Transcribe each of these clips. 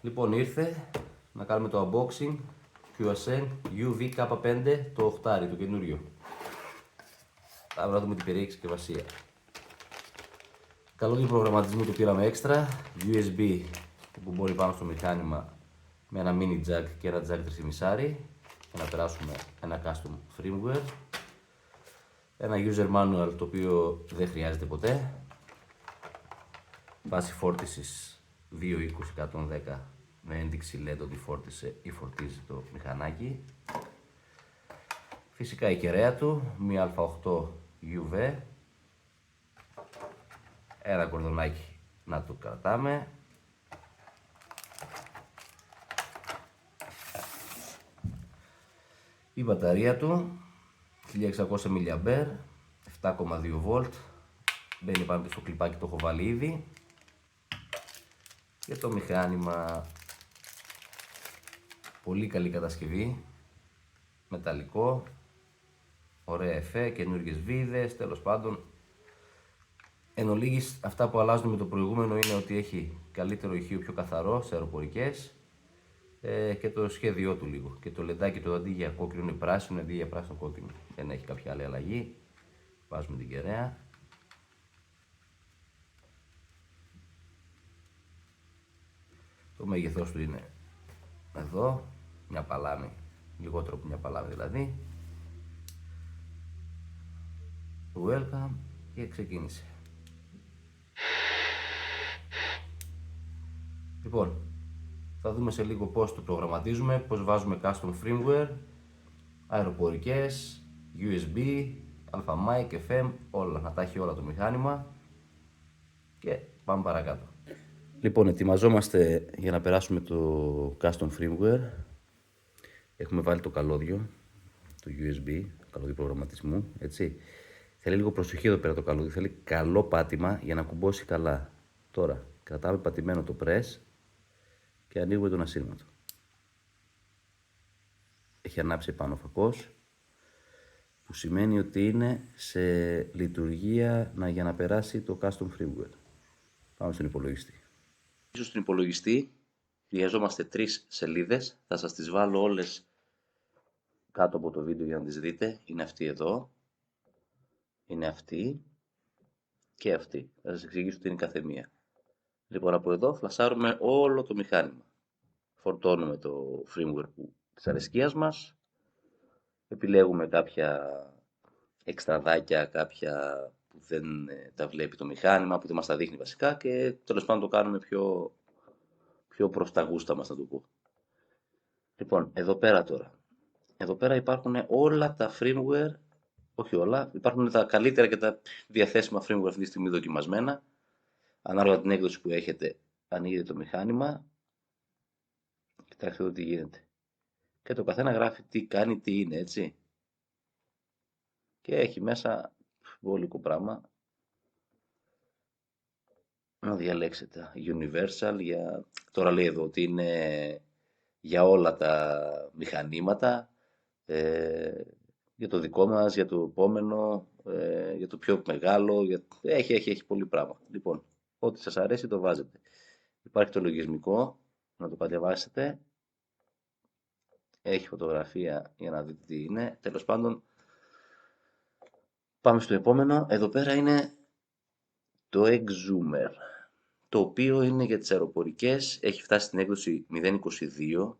Λοιπόν, ήρθε να κάνουμε το unboxing QSN UV-K5 το 8, το καινούριο. Θα δούμε την περίεργη συσκευασία. Καλώδιο προγραμματισμού το πήραμε έξτρα, USB που μπορεί πάνω στο μηχάνημα με ένα mini jack και ένα jack 3,5 για να περάσουμε ένα custom firmware. Ένα user manual το οποίο δεν χρειάζεται ποτέ. Βάση φόρτισης 220-110 με ένδειξη LED ότι φόρτισε ή φορτίζει το μηχανάκι. Φυσικά η κεραία του, μία α8 UV. Ένα κορδονάκι να το κρατάμε. Η μπαταρία του 1600 mAh, 7,2V. Μπαίνει πάνω στο κλιπάκι, το έχω βάλει ήδη. Και το μηχάνημα, πολύ καλή κατασκευή, μεταλλικό, ωραία εφέ, καινούργιες βίδες, τέλος πάντων. Εν ολίγης, αυτά που αλλάζουν με το προηγούμενο είναι ότι έχει καλύτερο ηχείο, πιο καθαρό σε αεροπορικές και το σχέδιό του λίγο. Και το λεντάκι το αντί για κόκκινο είναι πράσινο, αντί για πράσινο κόκκινο. Δεν έχει κάποια άλλη αλλαγή. Βάζουμε την κεραία. Το μέγεθός του είναι εδώ, μια παλάμη, λιγότερο από μια παλάμη δηλαδή. Welcome και ξεκίνησε. Λοιπόν, θα δούμε σε λίγο πώς το προγραμματίζουμε, πώς βάζουμε custom firmware, αεροπορικές, USB, alpha-mic, FM, όλα, να τα έχει όλα το μηχάνημα και πάμε παρακάτω. Λοιπόν, ετοιμαζόμαστε για να περάσουμε το custom firmware. Έχουμε βάλει το καλώδιο, το USB, καλώδιο προγραμματισμού, έτσι. Θέλει λίγο προσοχή εδώ πέρα το καλώδιο, θέλει καλό πάτημα για να κουμπώσει καλά. Τώρα, κρατάμε πατημένο το press και ανοίγουμε τον ασύρματο. Έχει ανάψει επάνω ο φακός, που σημαίνει ότι είναι σε λειτουργία για να περάσει το custom firmware. Πάμε στον υπολογιστή. Ίσως στον υπολογιστή χρειαζόμαστε 3 σελίδες, θα σας τις βάλω όλες κάτω από το βίντεο για να τις δείτε. Είναι αυτή εδώ, είναι αυτή και αυτή. Θα σας εξηγήσω τι είναι κάθε μία. Λοιπόν, από εδώ φλασάρουμε όλο το μηχάνημα. Φορτώνουμε το firmware της αρεσκίας μας. Επιλέγουμε κάποια εξτραδάκια, κάποια που δεν τα βλέπει το μηχάνημα, που δεν μας τα δείχνει βασικά και τέλος πάντων το κάνουμε πιο προς τα γούστα μας, να το πω. Λοιπόν, εδώ πέρα τώρα. Εδώ πέρα υπάρχουν όλα τα firmware, όχι όλα, υπάρχουν τα καλύτερα και τα διαθέσιμα firmware αυτή τη στιγμή δοκιμασμένα. Ανάλογα την έκδοση που έχετε, ανοίγετε το μηχάνημα. Κοιτάξτε εδώ τι γίνεται. Και το καθένα γράφει τι κάνει, τι είναι, έτσι. Και έχει μέσα βόλικο πράγμα. Να διαλέξετε Universal, τώρα λέει εδώ ότι είναι για όλα τα μηχανήματα, για το δικό μας, για το επόμενο, για το πιο μεγάλο, έχει πολύ πράγμα. Λοιπόν, ό,τι σας αρέσει το βάζετε. Υπάρχει το λογισμικό, να το κατεβάσετε. Έχει φωτογραφία για να δείτε τι είναι. Τέλος πάντων, πάμε στο επόμενο. Εδώ πέρα είναι το Exzoomer, το οποίο είναι για τις αεροπορικές. Έχει φτάσει στην έκδοση 0.22.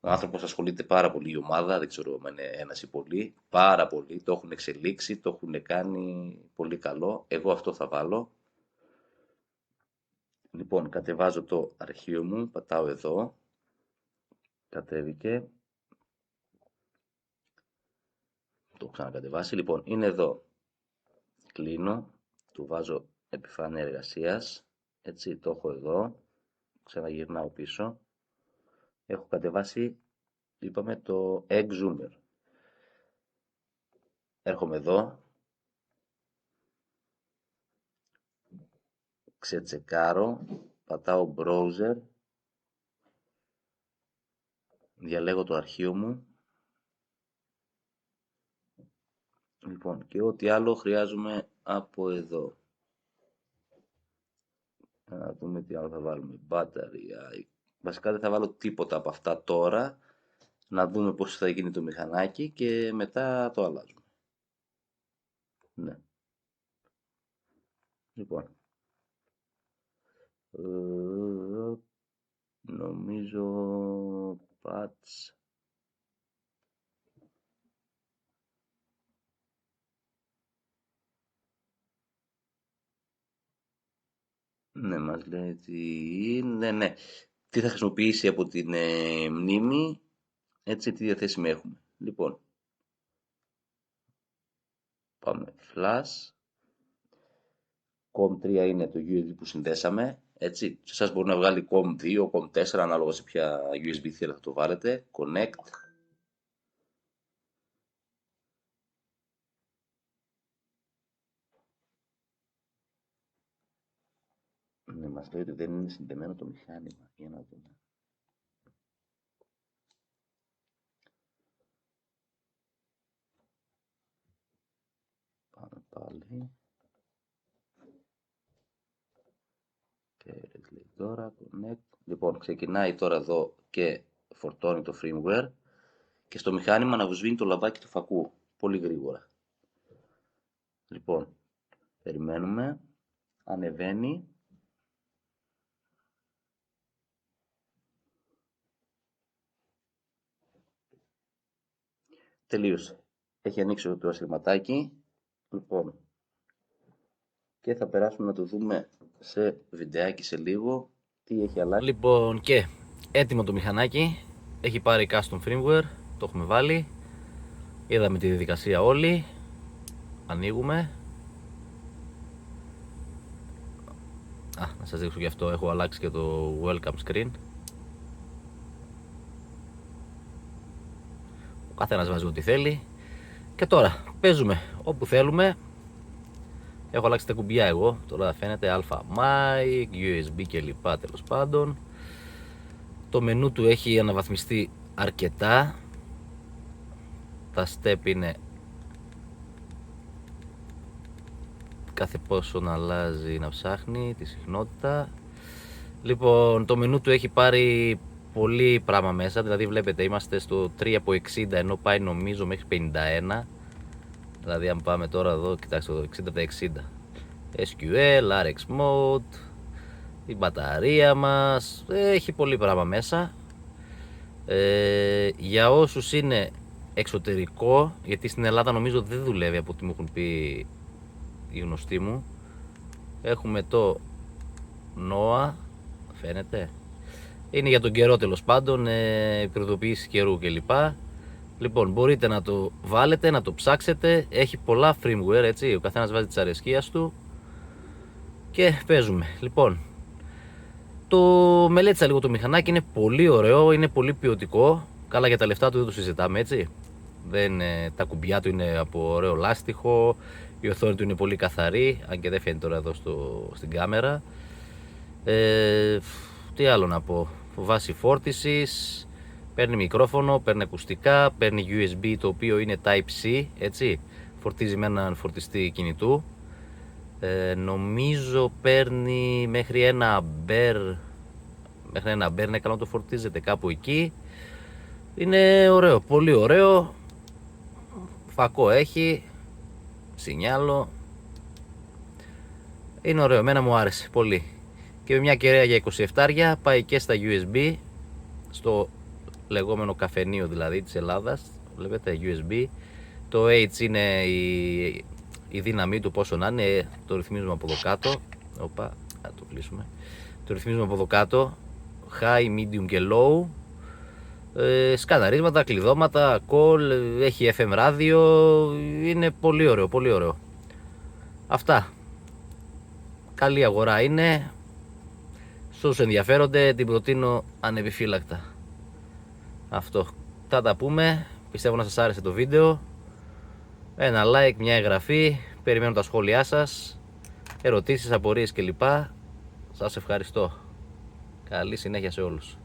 Ο άνθρωπος ασχολείται πάρα πολύ, η ομάδα, δεν ξέρω αν είναι ένας ή πολλοί. Πάρα πολύ, το έχουν εξελίξει, το έχουν κάνει πολύ καλό. Εγώ αυτό θα βάλω. Λοιπόν, κατεβάζω το αρχείο μου, πατάω εδώ. Κατέβηκε. Το έχω ξανακατεβάσει. Λοιπόν, είναι εδώ. Κλείνω, του βάζω επιφάνεια εργασίας. Έτσι, το έχω εδώ. Ξαναγυρνάω πίσω. Έχω κατεβάσει, είπαμε, το Exzoomer. Έρχομαι εδώ. Ξετσεκάρω. Πατάω browser. Διαλέγω το αρχείο μου. Λοιπόν, και ό,τι άλλο χρειάζομαι από εδώ. Να δούμε τι άλλο θα βάλουμε. Battery, Βασικά δεν θα βάλω τίποτα από αυτά τώρα, να δούμε πώς θα γίνει το μηχανάκι και μετά το αλλάζουμε. Ναι. Λοιπόν, νομίζω patch. Ναι, μας λέει τι είναι, ναι. Τι θα χρησιμοποιήσει από την μνήμη, έτσι τι διαθέσιμη έχουμε. Λοιπόν, πάμε flash. COM3 είναι το USB που συνδέσαμε, έτσι. Σε εσάς μπορεί να βγάλει COM2, COM4, ανάλογα σε ποια USB θύρα θα το βάλετε. Connect. Ναι, μας λέει ότι δεν είναι συνδεμένο το μηχάνημα. Για να δούμε. Πάμε πάλι. Και λέει τώρα, connect. Λοιπόν, ξεκινάει τώρα εδώ και φορτώνει το firmware και στο μηχάνημα να σβήνει το λαμπάκι του φακού. Πολύ γρήγορα. Λοιπόν, περιμένουμε. Ανεβαίνει. Τελείωσε. Έχει ανοίξει το ασυρματάκι. Λοιπόν, και θα περάσουμε να το δούμε σε βιντεάκι σε λίγο τι έχει αλλάξει. Λοιπόν, και έτοιμο το μηχανάκι. Έχει πάρει custom firmware. Το έχουμε βάλει. Είδαμε τη διαδικασία όλοι. Ανοίγουμε. Να σας δείξω και αυτό. Έχω αλλάξει και το welcome screen. Ο καθένας βάζει ό,τι θέλει. Και τώρα παίζουμε όπου θέλουμε. Έχω αλλάξει τα κουμπιά εγώ. Τώρα φαίνεται αλφα mic, USB και λοιπά, τέλος πάντων. Το μενού του έχει αναβαθμιστεί αρκετά. Τα step είναι κάθε πόσο να αλλάζει, να ψάχνει τη συχνότητα. Λοιπόν, το μενού του έχει πάρει πολύ πράγμα μέσα. Δηλαδή βλέπετε είμαστε στο 3 από 60 ενώ πάει νομίζω μέχρι 51. Δηλαδή αν πάμε τώρα εδώ, κοιτάξτε εδώ, 60 από 60. SQL, RX Mode, η μπαταρία μας, έχει πολύ πράγμα μέσα. Για όσους είναι εξωτερικό, γιατί στην Ελλάδα νομίζω δεν δουλεύει από ό,τι μου έχουν πει οι γνωστοί μου, έχουμε το NOAA, φαίνεται, είναι για τον καιρό τέλος πάντων, προειδοποιήσεις καιρού κλπ. Λοιπόν, μπορείτε να το βάλετε, να το ψάξετε, έχει πολλά firmware, έτσι, ο καθένας βάζει της αρεσκίας του και παίζουμε. Λοιπόν, το μελέτησα λίγο το μηχανάκι, είναι πολύ ωραίο, είναι πολύ ποιοτικό. Καλά, για τα λεφτά του δεν το συζητάμε, έτσι. Τα κουμπιά του είναι από ωραίο λάστιχο, η οθόνη του είναι πολύ καθαρή, αν και δεν φαίνεται τώρα εδώ στην κάμερα. Τι άλλο να πω, βάση φόρτισης, παίρνει μικρόφωνο, παίρνει ακουστικά, παίρνει USB το οποίο είναι Type-C, έτσι. Φορτίζει με έναν φορτιστή κινητού. Νομίζω παίρνει μέχρι ένα αμπέρ, είναι καλό να το φορτίζετε κάπου εκεί. Είναι ωραίο, πολύ ωραίο. Φακό έχει, σινιάλο. Είναι ωραίο, εμένα μου άρεσε πολύ. Και με μια κεραία για 27 πάει και στα USB, στο λεγόμενο καφενείο δηλαδή της Ελλάδας. Βλέπετε USB. Το H είναι η δύναμή του, πόσο να είναι, το ρυθμίζουμε από εδώ κάτω. Οπα, το κλείσουμε. Το ρυθμίζουμε από εδώ κάτω. High, medium και low. Σκαναρίσματα, κλειδώματα, call, έχει FM ράδιο. Είναι πολύ ωραίο, πολύ ωραίο. Αυτά. Καλή αγορά είναι. Σε όσους ενδιαφέρονται την προτείνω ανεπιφύλακτα. Αυτό. Θα τα πούμε. Πιστεύω να σας άρεσε το βίντεο. Ένα like, μια εγγραφή. Περιμένω τα σχόλιά σας, ερωτήσεις, απορίες κλπ. Σας ευχαριστώ. Καλή συνέχεια σε όλους.